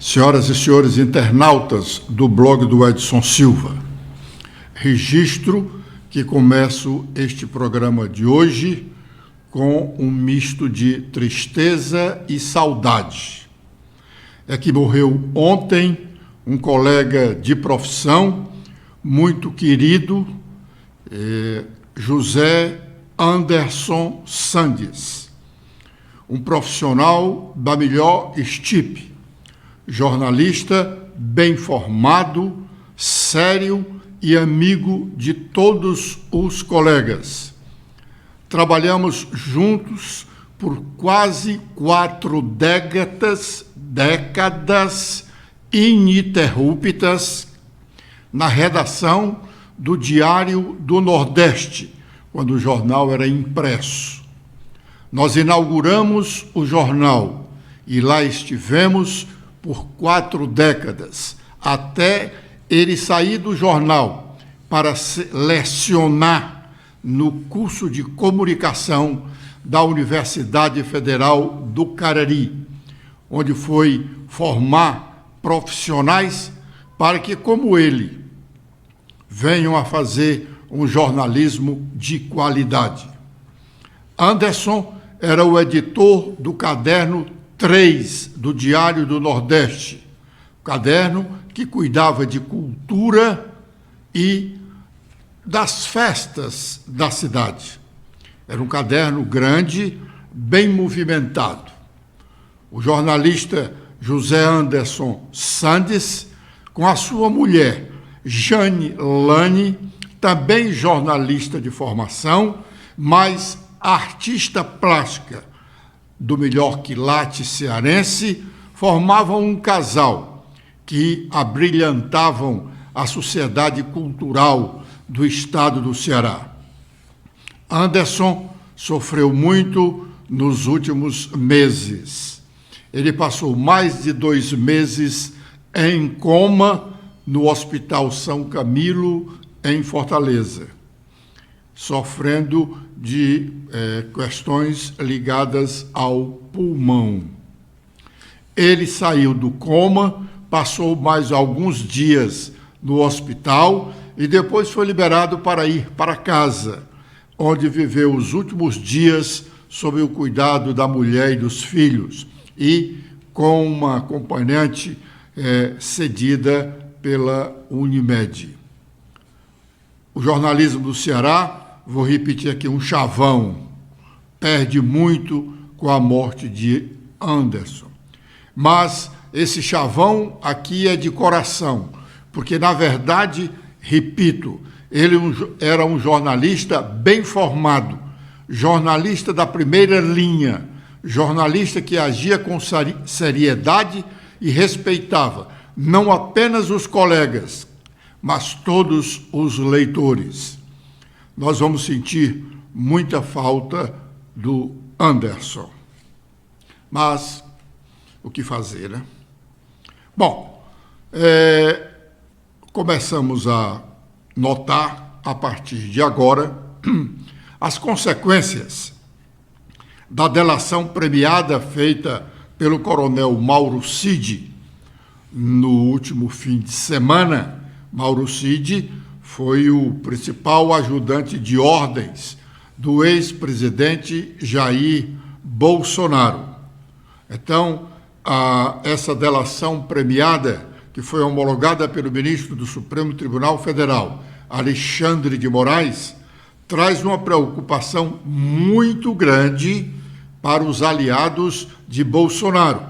Senhoras e senhores internautas do blog do Edson Silva, registro que começo este programa de hoje com um misto de tristeza e saudade. É que morreu ontem um colega de profissão muito querido, José Anderson Sandes, um profissional da melhor estipe, jornalista bem formado, sério e amigo de todos os colegas. Trabalhamos juntos por quase 4 décadas ininterruptas na redação do Diário do Nordeste, quando o jornal era impresso. Nós inauguramos o jornal e lá estivemos por 4 décadas, até ele sair do jornal para lecionar no curso de comunicação da Universidade Federal do Cariri, onde foi formar profissionais para que, como ele, venham a fazer um jornalismo de qualidade. Anderson era o editor do caderno 3 do Diário do Nordeste, caderno que cuidava de cultura e das festas da cidade. Era um caderno grande, bem movimentado. O jornalista José Anderson Sandes, com a sua mulher, Jane Lane, também jornalista de formação, mas artista plástica do melhor quilate cearense, formavam um casal que abrilhantavam a sociedade cultural do estado do Ceará. Anderson sofreu muito nos últimos meses. Ele passou mais de 2 meses em coma no Hospital São Camilo, em Fortaleza, sofrendo de questões ligadas ao pulmão. Ele saiu do coma, passou mais alguns dias no hospital e depois foi liberado para ir para casa, onde viveu os últimos dias sob o cuidado da mulher e dos filhos e com uma acompanhante cedida pela Unimed. O jornalismo do Ceará, vou repetir aqui, um chavão, perde muito com a morte de Anderson. Mas esse chavão aqui é de coração, porque, na verdade, repito, ele era um jornalista bem formado, jornalista da primeira linha, jornalista que agia com seriedade e respeitava não apenas os colegas, mas todos os leitores. Nós vamos sentir muita falta do Anderson. Mas o que fazer, né? Bom, começamos a notar, a partir de agora, as consequências da delação premiada feita pelo coronel Mauro Cid no último fim de semana. Mauro Cid foi o principal ajudante de ordens do ex-presidente Jair Bolsonaro. Então, essa delação premiada, que foi homologada pelo ministro do Supremo Tribunal Federal, Alexandre de Moraes, traz uma preocupação muito grande para os aliados de Bolsonaro.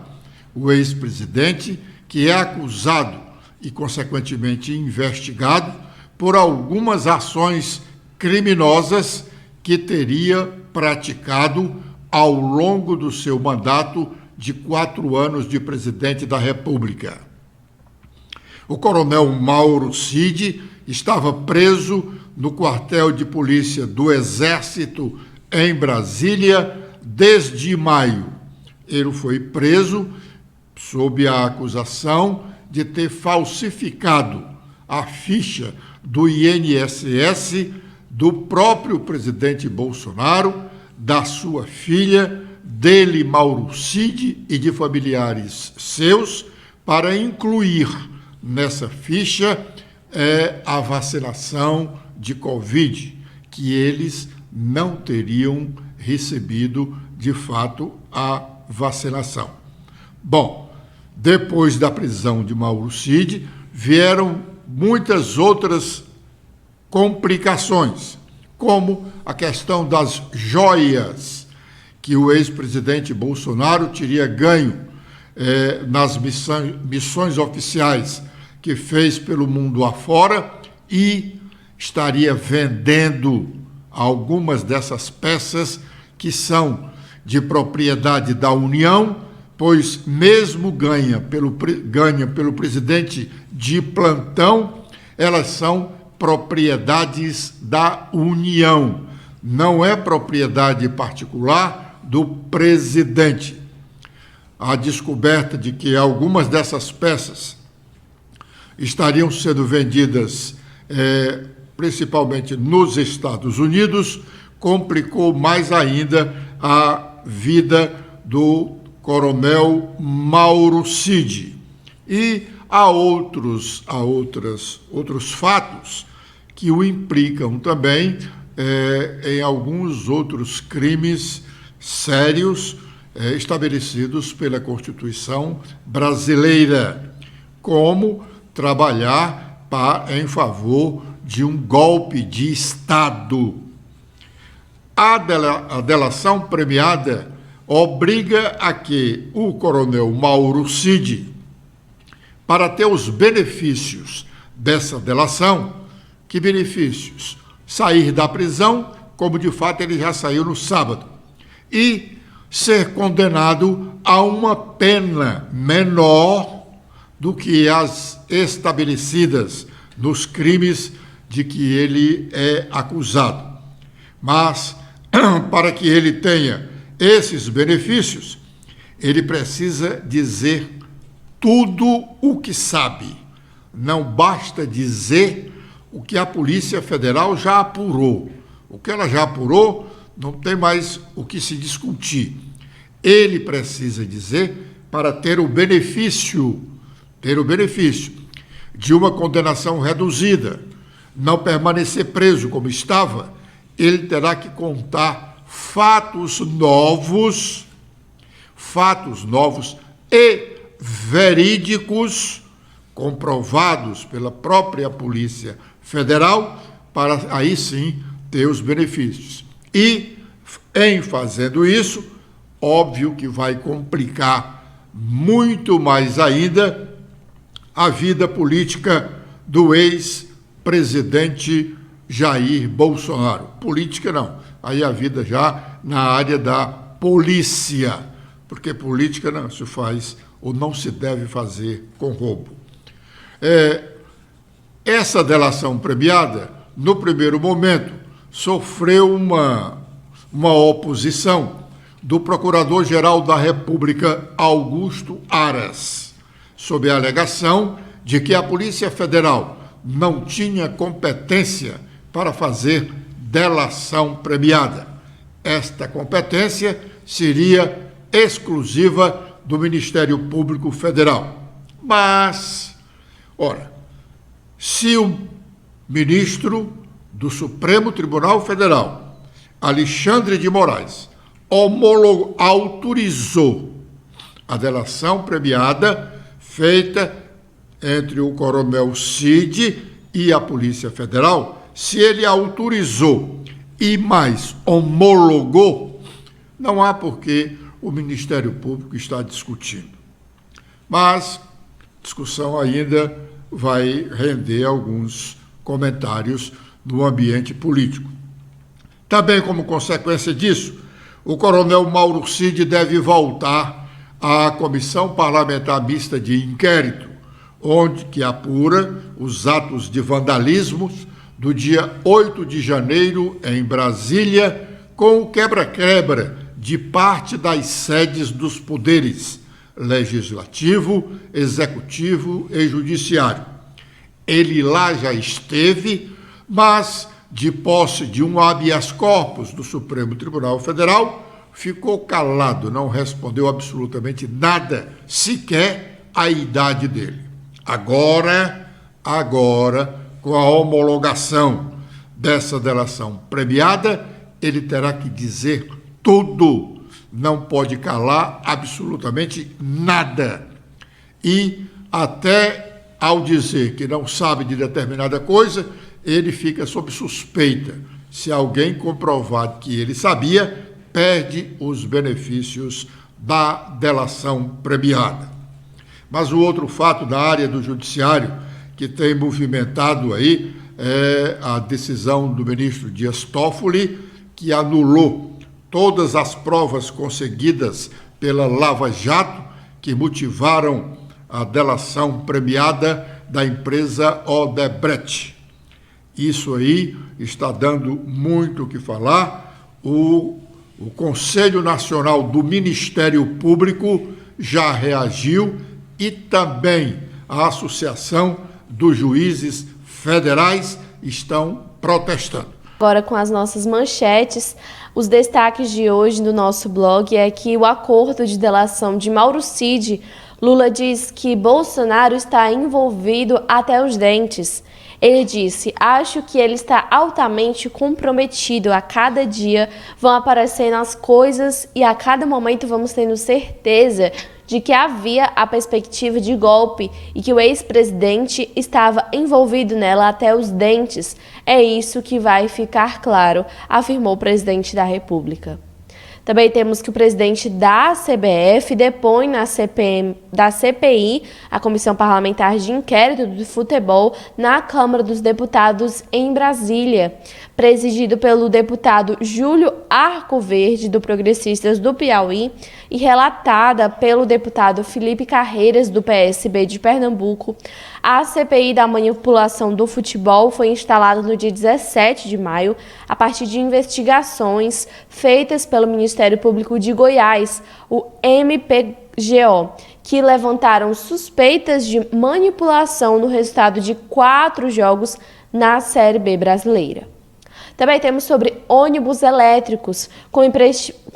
O ex-presidente, que é acusado e, consequentemente, investigado por algumas ações criminosas que teria praticado ao longo do seu mandato de 4 anos de presidente da República. O coronel Mauro Cid estava preso no quartel de polícia do Exército em Brasília desde maio. Ele foi preso sob a acusação de ter falsificado a ficha do INSS do próprio presidente Bolsonaro, da sua filha, dele, Mauro Cid, e de familiares seus, para incluir nessa ficha a vacinação de Covid, que eles não teriam recebido, de fato, a vacinação. Bom, depois da prisão de Mauro Cid, vieram muitas outras complicações, como a questão das joias que o ex-presidente Bolsonaro teria ganho nas missões oficiais que fez pelo mundo afora e estaria vendendo algumas dessas peças que são de propriedade da União, pois mesmo ganha pelo presidente de plantão, elas são propriedades da União, não é propriedade particular do presidente. A descoberta de que algumas dessas peças estariam sendo vendidas principalmente nos Estados Unidos complicou mais ainda a vida do coronel Mauro Cid. E há outros fatos que o implicam também em alguns outros crimes sérios estabelecidos pela Constituição brasileira, como trabalhar em favor de um golpe de Estado. A delação premiada obriga a que o coronel Mauro Cid, para ter os benefícios dessa delação, que benefícios? Sair da prisão, como de fato ele já saiu no sábado, e ser condenado a uma pena menor do que as estabelecidas nos crimes de que ele é acusado. Mas, para que ele tenha esses benefícios, ele precisa dizer tudo o que sabe. Não basta dizer o que a Polícia Federal já apurou. O que ela já apurou, não tem mais o que se discutir. Ele precisa dizer para ter o benefício de uma condenação reduzida, não permanecer preso como estava, ele terá que contar fatos novos e verídicos, comprovados pela própria Polícia Federal, para aí sim ter os benefícios. E, em fazendo isso, óbvio que vai complicar muito mais ainda a vida política do ex-presidente Jair Bolsonaro. Política não, aí a vida já na área da polícia, porque política não se faz ou não se deve fazer com roubo. Essa delação premiada, no primeiro momento, sofreu uma oposição do Procurador-Geral da República, Augusto Aras, sob a alegação de que a Polícia Federal não tinha competência para fazer delação premiada. Esta competência seria exclusiva do Ministério Público Federal. Mas, ora, se o ministro do Supremo Tribunal Federal, Alexandre de Moraes, autorizou a delação premiada feita entre o coronel Cid e a Polícia Federal, se ele autorizou e mais homologou, não há por que o Ministério Público está discutindo. Mas a discussão ainda vai render alguns comentários no ambiente político. Também, como consequência disso, o coronel Mauro Cid deve voltar à Comissão Parlamentar Mista de Inquérito, onde que apura os atos de vandalismo do dia 8 de janeiro em Brasília, com o quebra-quebra de parte das sedes dos poderes legislativo, executivo e judiciário. Ele lá já esteve, mas, de posse de um habeas corpus do Supremo Tribunal Federal, ficou calado, não respondeu absolutamente nada, sequer a idade dele. Agora, com a homologação dessa delação premiada, ele terá que dizer tudo, não pode calar absolutamente nada. E até ao dizer que não sabe de determinada coisa, ele fica sob suspeita. Se alguém comprovar que ele sabia, perde os benefícios da delação premiada. Mas o outro fato da área do judiciário que tem movimentado aí é a decisão do ministro Dias Toffoli, que anulou todas as provas conseguidas pela Lava Jato que motivaram a delação premiada da empresa Odebrecht. Isso aí está dando muito o que falar. O Conselho Nacional do Ministério Público já reagiu e também a Associação dos Juízes Federais estão protestando. Agora, com as nossas manchetes, os destaques de hoje do nosso blog é que o acordo de delação de Mauro Cid, Lula diz que Bolsonaro está envolvido até os dentes. Ele disse: acho que ele está altamente comprometido. A cada dia vão aparecendo as coisas e a cada momento vamos tendo certeza de que havia a perspectiva de golpe e que o ex-presidente estava envolvido nela até os dentes. É isso que vai ficar claro, afirmou o presidente da República. Também temos que o presidente da CBF depõe na CPI, a Comissão Parlamentar de Inquérito do Futebol, na Câmara dos Deputados em Brasília. Presidido pelo deputado Júlio Arcoverde, do Progressistas do Piauí, e relatada pelo deputado Felipe Carreiras, do PSB de Pernambuco, a CPI da manipulação do futebol foi instalada no dia 17 de maio, a partir de investigações feitas pelo Ministério Público de Goiás, o MPGO, que levantaram suspeitas de manipulação no resultado de 4 jogos na Série B brasileira. Também temos sobre ônibus elétricos. Com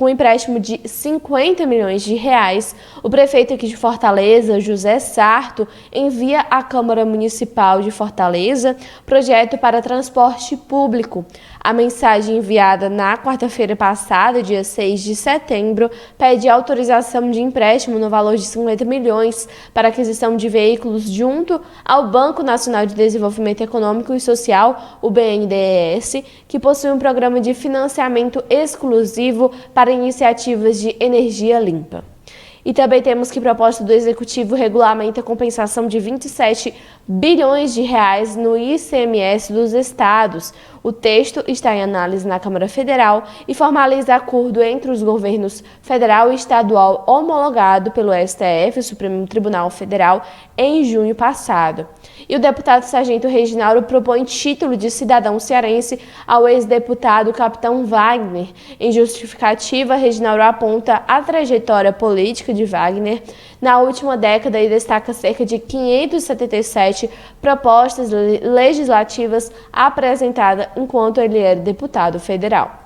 empréstimo de 50 milhões de reais, o prefeito aqui de Fortaleza, José Sarto, envia à Câmara Municipal de Fortaleza projeto para transporte público. A mensagem enviada na quarta-feira passada, dia 6 de setembro, pede autorização de empréstimo no valor de 50 milhões para aquisição de veículos junto ao Banco Nacional de Desenvolvimento Econômico e Social, o BNDES, que possui um programa de financiamento exclusivo para iniciativas de energia limpa. E também temos que a proposta do Executivo regulamenta a compensação de 27 bilhões de reais no ICMS dos estados. O texto está em análise na Câmara Federal e formaliza acordo entre os governos federal e estadual homologado pelo STF, Supremo Tribunal Federal, em junho passado. E o deputado Sargento Reginaldo propõe título de cidadão cearense ao ex-deputado Capitão Wagner. Em justificativa, Reginaldo aponta a trajetória política de Wagner na última década e destaca cerca de 577 propostas legislativas apresentadas enquanto ele era deputado federal.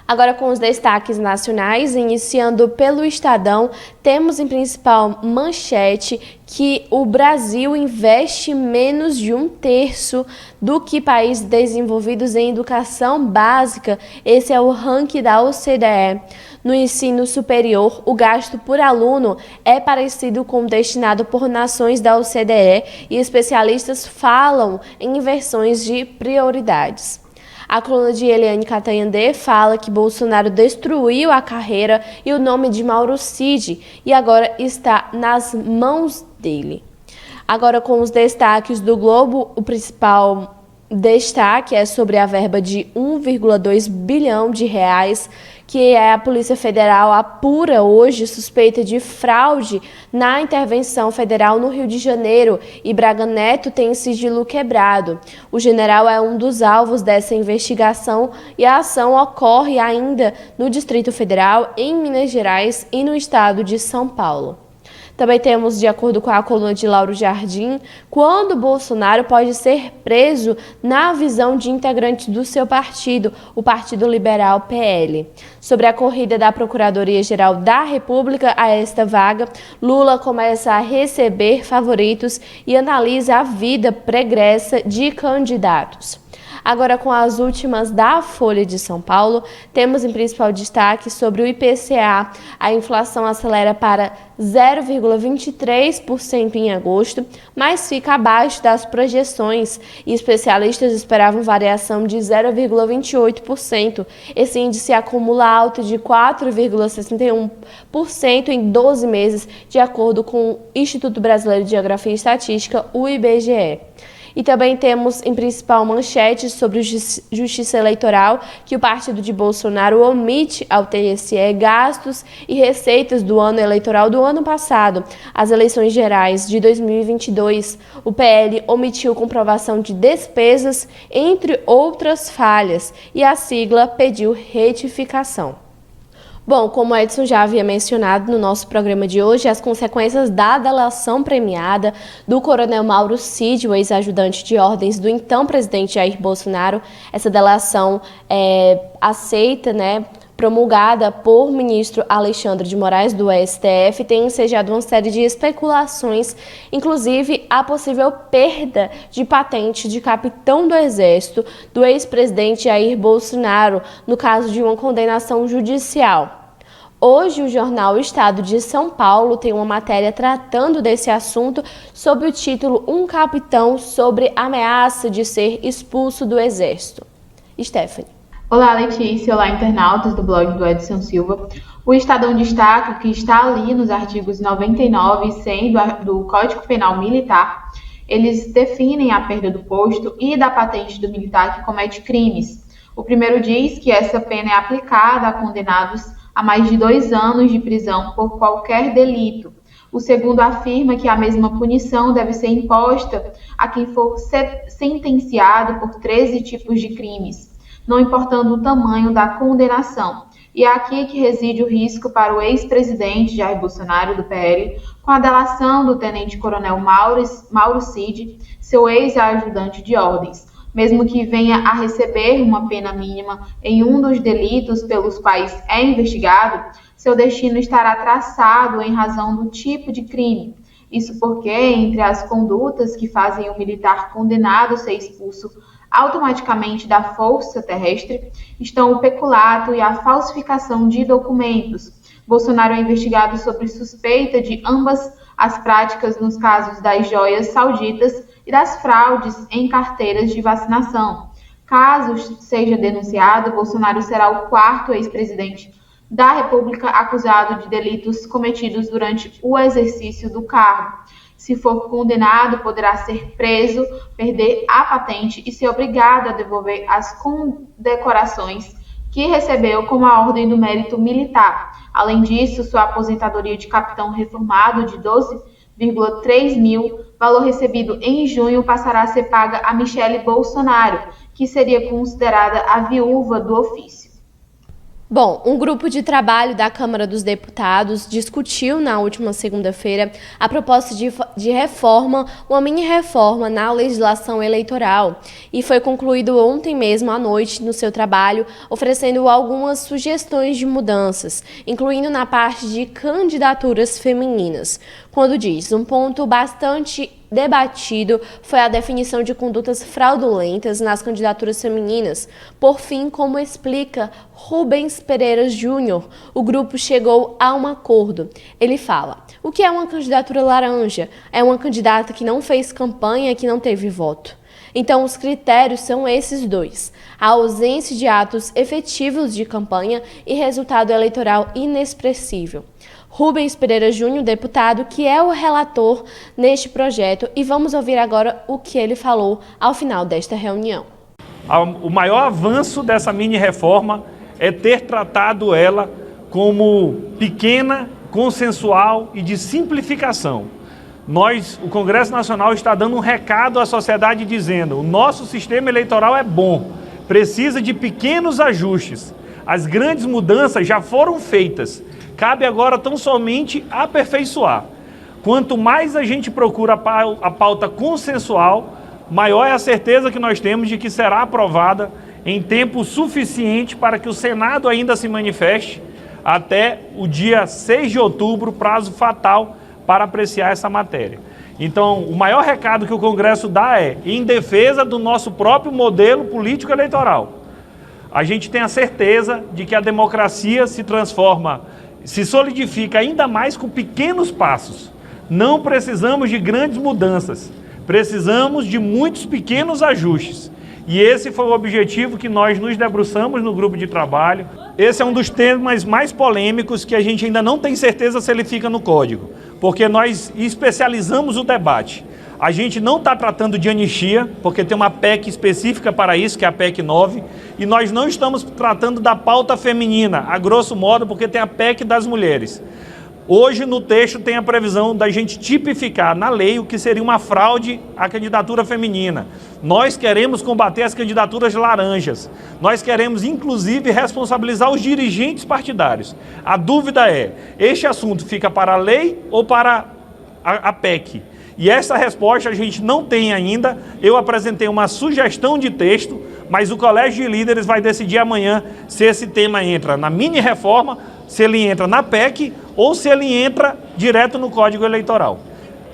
Agora com os destaques nacionais, iniciando pelo Estadão, temos em principal manchete que o Brasil investe menos de 1/3 do que países desenvolvidos em educação básica. Esse é o ranking da OCDE. No ensino superior, o gasto por aluno é parecido com o destinado por nações da OCDE e especialistas falam em inversões de prioridades. A coluna de Eliane Catanhandê fala que Bolsonaro destruiu a carreira e o nome de Mauro Cid e agora está nas mãos dele. Agora com os destaques do Globo, o principal destaque é sobre a verba de 1,2 bilhão de reais que a Polícia Federal apura hoje suspeita de fraude na intervenção federal no Rio de Janeiro e Braga Neto tem sigilo quebrado. O general é um dos alvos dessa investigação e a ação ocorre ainda no Distrito Federal, em Minas Gerais e no estado de São Paulo. Também temos, de acordo com a coluna de Lauro Jardim, quando Bolsonaro pode ser preso na visão de integrantes do seu partido, o Partido Liberal PL. Sobre a corrida da Procuradoria-Geral da República a esta vaga, Lula começa a receber favoritos e analisa a vida pregressa de candidatos. Agora, com as últimas da Folha de São Paulo, temos em principal destaque sobre o IPCA. A inflação acelera para 0,23% em agosto, mas fica abaixo das projeções e especialistas esperavam variação de 0,28%. Esse índice acumula alta de 4,61% em 12 meses, de acordo com o Instituto Brasileiro de Geografia e Estatística, o IBGE. E também temos em principal manchete sobre Justiça Eleitoral que o partido de Bolsonaro omite ao TSE gastos e receitas do ano eleitoral do ano passado. As eleições gerais de 2022, o PL omitiu comprovação de despesas, entre outras falhas, e a sigla pediu retificação. Bom, como Edson já havia mencionado no nosso programa de hoje, as consequências da delação premiada do coronel Mauro Cid, o ex-ajudante de ordens do então presidente Jair Bolsonaro, essa delação aceita, promulgada por ministro Alexandre de Moraes do STF, tem ensejado uma série de especulações, inclusive a possível perda de patente de capitão do Exército do ex-presidente Jair Bolsonaro, no caso de uma condenação judicial. Hoje, o jornal Estado de São Paulo tem uma matéria tratando desse assunto sob o título "Um capitão sobre ameaça de ser expulso do Exército". Stephanie. Olá, Letícia. Olá, internautas do blog do Edson Silva. O Estadão destaca que está ali nos artigos 99 e 100 do Código Penal Militar. Eles definem a perda do posto e da patente do militar que comete crimes. O primeiro diz que essa pena é aplicada a condenados a mais de 2 anos de prisão por qualquer delito. O segundo afirma que a mesma punição deve ser imposta a quem for sentenciado por 13 tipos de crimes, não importando o tamanho da condenação. E é aqui que reside o risco para o ex-presidente Jair Bolsonaro, do PL, com a delação do tenente-coronel Mauro Cid, seu ex-ajudante de ordens. Mesmo que venha a receber uma pena mínima em um dos delitos pelos quais é investigado, seu destino estará traçado em razão do tipo de crime. Isso porque, entre as condutas que fazem o militar condenado ser expulso automaticamente da força terrestre, estão o peculato e a falsificação de documentos. Bolsonaro é investigado sobre suspeita de ambas as práticas nos casos das joias sauditas e das fraudes em carteiras de vacinação. Caso seja denunciado, Bolsonaro será o 4º ex-presidente da República acusado de delitos cometidos durante o exercício do cargo. Se for condenado, poderá ser preso, perder a patente e ser obrigado a devolver as condecorações que recebeu com a Ordem do Mérito Militar. Além disso, sua aposentadoria de capitão reformado de 12,3 mil, valor recebido em junho, passará a ser paga a Michele Bolsonaro, que seria considerada a viúva do ofício. Bom, um grupo de trabalho da Câmara dos Deputados discutiu na última segunda-feira a proposta de reforma, uma mini-reforma na legislação eleitoral, e foi concluído ontem mesmo à noite no seu trabalho, oferecendo algumas sugestões de mudanças, incluindo na parte de candidaturas femininas. Quando diz, um ponto bastante debatido foi a definição de condutas fraudulentas nas candidaturas femininas. Por fim, como explica Rubens Pereira Júnior, o grupo chegou a um acordo. Ele fala: o que é uma candidatura laranja? É uma candidata que não fez campanha e que não teve voto. Então, os critérios são esses dois: a ausência de atos efetivos de campanha e resultado eleitoral inexpressível. Rubens Pereira Júnior, deputado, que é o relator neste projeto, e vamos ouvir agora o que ele falou ao final desta reunião. O maior avanço dessa mini-reforma é ter tratado ela como pequena, consensual e de simplificação. O Congresso Nacional está dando um recado à sociedade dizendo: o nosso sistema eleitoral é bom, precisa de pequenos ajustes. As grandes mudanças já foram feitas, cabe agora tão somente aperfeiçoar. Quanto mais a gente procura a pauta consensual, maior é a certeza que nós temos de que será aprovada em tempo suficiente para que o Senado ainda se manifeste até o dia 6 de outubro, prazo fatal para apreciar essa matéria. Então, o maior recado que o Congresso dá é em defesa do nosso próprio modelo político-eleitoral. A gente tem a certeza de que a democracia se transforma, se solidifica ainda mais com pequenos passos. Não precisamos de grandes mudanças, precisamos de muitos pequenos ajustes. E esse foi o objetivo que nós nos debruçamos no grupo de trabalho. Esse é um dos temas mais polêmicos que a gente ainda não tem certeza se ele fica no código, porque nós especializamos o debate. A gente não está tratando de anistia, porque tem uma PEC específica para isso, que é a PEC 9, e nós não estamos tratando da pauta feminina, a grosso modo, porque tem a PEC das mulheres. Hoje, no texto, tem a previsão da gente tipificar na lei o que seria uma fraude à candidatura feminina. Nós queremos combater as candidaturas laranjas. Nós queremos, inclusive, responsabilizar os dirigentes partidários. A dúvida é, este assunto fica para a lei ou para a PEC? E essa resposta a gente não tem ainda. Eu apresentei uma sugestão de texto, mas o Colégio de Líderes vai decidir amanhã se esse tema entra na mini-reforma, se ele entra na PEC ou se ele entra direto no Código Eleitoral.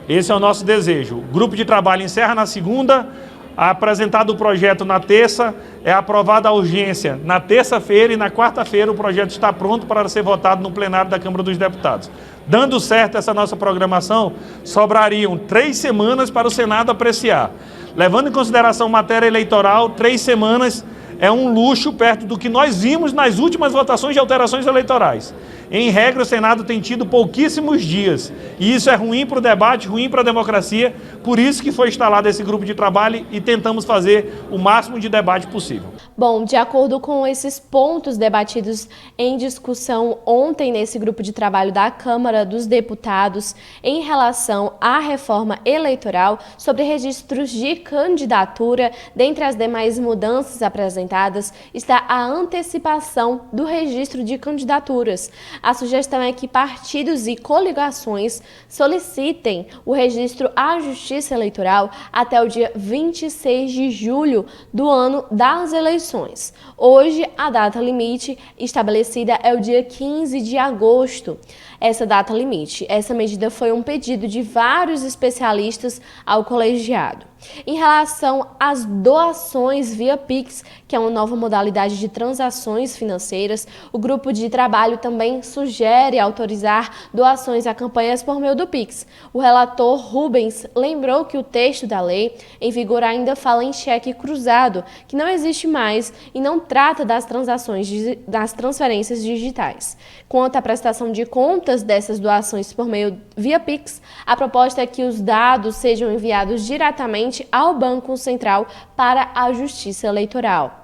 Esse é o nosso desejo. O grupo de trabalho encerra na segunda, apresentado o projeto na terça, é aprovada a urgência na terça-feira e na quarta-feira o projeto está pronto para ser votado no plenário da Câmara dos Deputados. Dando certo essa nossa programação, sobrariam 3 semanas para o Senado apreciar. Levando em consideração matéria eleitoral, 3 semanas é um luxo perto do que nós vimos nas últimas votações de alterações eleitorais. Em regra, o Senado tem tido pouquíssimos dias, e isso é ruim para o debate, ruim para a democracia, por isso que foi instalado esse grupo de trabalho e tentamos fazer o máximo de debate possível. Bom, de acordo com esses pontos debatidos em discussão ontem nesse grupo de trabalho da Câmara dos Deputados em relação à reforma eleitoral sobre registros de candidatura, dentre as demais mudanças apresentadas, está a antecipação do registro de candidaturas. A sugestão é que partidos e coligações solicitem o registro à Justiça Eleitoral até o dia 26 de julho do ano das eleições. Hoje, a data limite estabelecida é o dia 15 de agosto. Essa data limite. Essa medida foi um pedido de vários especialistas ao colegiado. Em relação às doações via Pix, que é uma nova modalidade de transações financeiras, o grupo de trabalho também sugere autorizar doações a campanhas por meio do Pix. O relator Rubens lembrou que o texto da lei em vigor ainda fala em cheque cruzado, que não existe mais e não trata das transferências digitais. Quanto à prestação de contas dessas doações por meio via Pix, a proposta é que os dados sejam enviados diretamente ao Banco Central para a Justiça Eleitoral.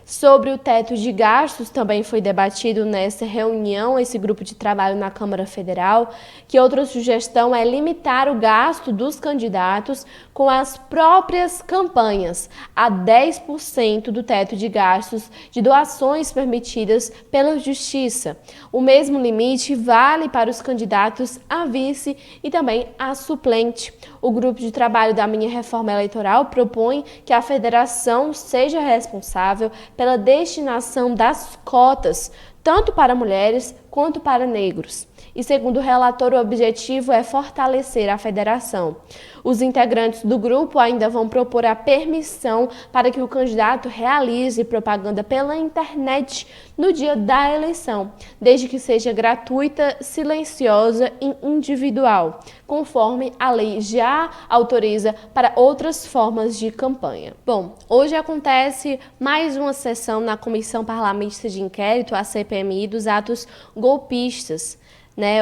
Sobre o teto de gastos, também foi debatido nessa reunião, esse grupo de trabalho na Câmara Federal, que outra sugestão é limitar o gasto dos candidatos com as próprias campanhas a 10% do teto de gastos de doações permitidas pela Justiça. O mesmo limite vale para os candidatos a vice e também a suplente. O grupo de trabalho da mini-reforma eleitoral propõe que a federação seja responsável pela destinação das cotas, tanto para mulheres quanto para negros. E segundo o relator, o objetivo é fortalecer a federação. Os integrantes do grupo ainda vão propor a permissão para que o candidato realize propaganda pela internet no dia da eleição, desde que seja gratuita, silenciosa e individual, conforme a lei já autoriza para outras formas de campanha. Bom, hoje acontece mais uma sessão na Comissão Parlamentar de Inquérito, a CPMI, dos atos golpistas.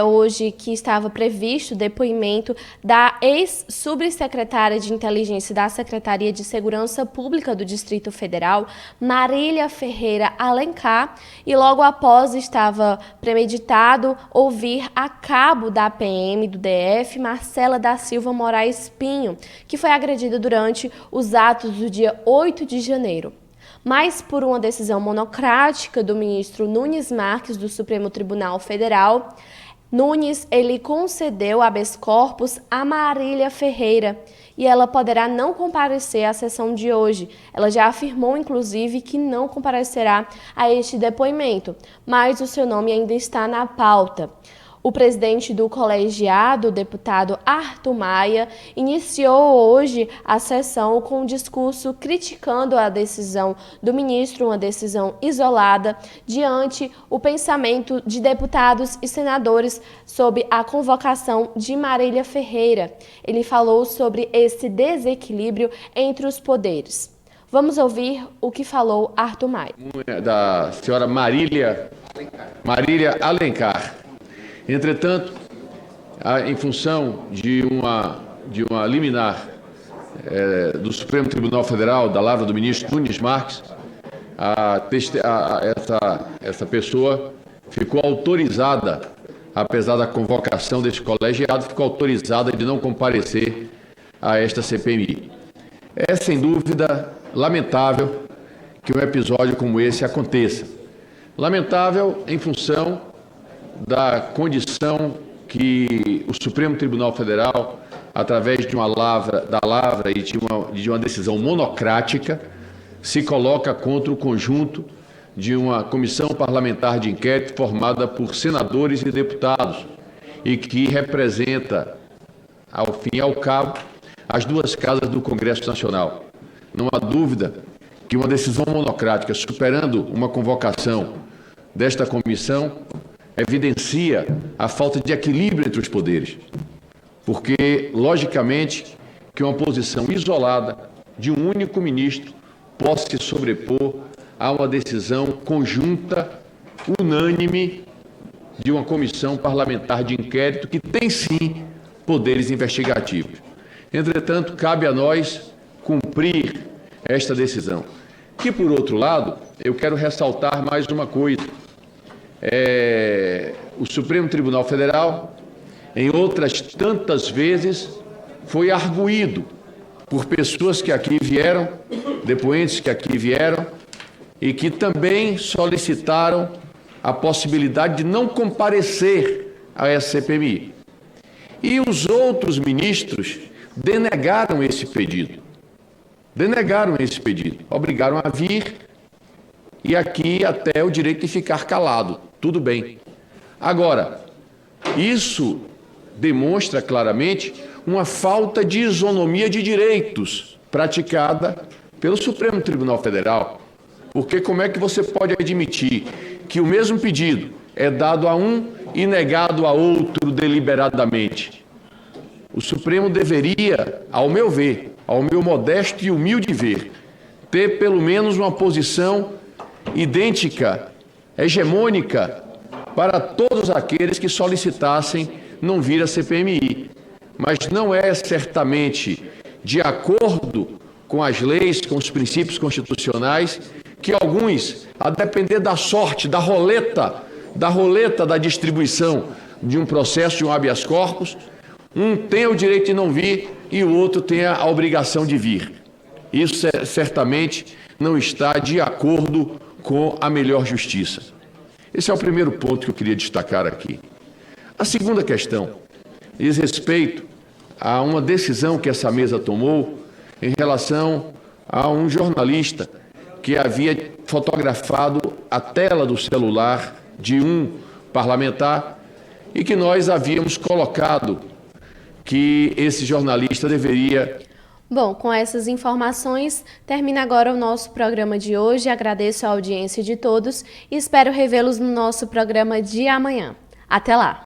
Hoje que estava previsto o depoimento da ex-subsecretária de Inteligência da Secretaria de Segurança Pública do Distrito Federal, Marília Ferreira Alencar, e logo após estava premeditado ouvir a cabo da PM do DF, Marcela da Silva Moraes Pinho, que foi agredida durante os atos do dia 8 de janeiro. Mas por uma decisão monocrática do ministro Nunes Marques do Supremo Tribunal Federal, Nunes, ele concedeu habeas corpus a Marília Ferreira e ela poderá não comparecer à sessão de hoje. Ela já afirmou, inclusive, que não comparecerá a este depoimento, mas o seu nome ainda está na pauta. O presidente do colegiado, o deputado Arthur Maia, iniciou hoje a sessão com um discurso criticando a decisão do ministro, uma decisão isolada, diante o pensamento de deputados e senadores sobre a convocação de Marília Ferreira. Ele falou sobre esse desequilíbrio entre os poderes. Vamos ouvir o que falou Arthur Maia. Da senhora Marília Alencar. Entretanto, em função de uma liminar do Supremo Tribunal Federal, da lavra do ministro Nunes Marques, essa pessoa ficou autorizada, apesar da convocação deste colegiado, ficou autorizada de não comparecer a esta CPMI. É, sem dúvida, lamentável que um episódio como esse aconteça. Lamentável em função da condição que o Supremo Tribunal Federal, através de uma lavra e de uma decisão monocrática, se coloca contra o conjunto de uma comissão parlamentar de inquérito formada por senadores e deputados e que representa, ao fim e ao cabo, as duas casas do Congresso Nacional. Não há dúvida que uma decisão monocrática superando uma convocação desta comissão evidencia a falta de equilíbrio entre os poderes, porque, logicamente, que uma posição isolada de um único ministro possa se sobrepor a uma decisão conjunta, unânime, de uma comissão parlamentar de inquérito que tem, sim, poderes investigativos. Entretanto, cabe a nós cumprir esta decisão. E, por outro lado, eu quero ressaltar mais uma coisa. O Supremo Tribunal Federal, em outras tantas vezes, foi arguído por pessoas que aqui vieram, depoentes que aqui vieram, e que também solicitaram a possibilidade de não comparecer a essa CPMI. E os outros ministros denegaram esse pedido. Obrigaram a vir, e aqui até o direito de ficar calado. Tudo bem. Agora, isso demonstra claramente uma falta de isonomia de direitos praticada pelo Supremo Tribunal Federal. Porque como é que você pode admitir que o mesmo pedido é dado a um e negado a outro deliberadamente? O Supremo deveria, ao meu ver, ao meu modesto e humilde ver, ter pelo menos uma posição idêntica, hegemônica, para todos aqueles que solicitassem não vir à CPMI. Mas não é certamente de acordo com as leis, com os princípios constitucionais, que alguns, a depender da sorte, da roleta da distribuição de um processo de um habeas corpus, um tem o direito de não vir e o outro tem a obrigação de vir. Isso certamente não está de acordo com a melhor justiça. Esse é o primeiro ponto que eu queria destacar aqui. A segunda questão diz respeito a uma decisão que essa mesa tomou em relação a um jornalista que havia fotografado a tela do celular de um parlamentar e que nós havíamos colocado que esse jornalista deveria... Bom, com essas informações, termina agora o nosso programa de hoje. Agradeço a audiência de todos e espero revê-los no nosso programa de amanhã. Até lá!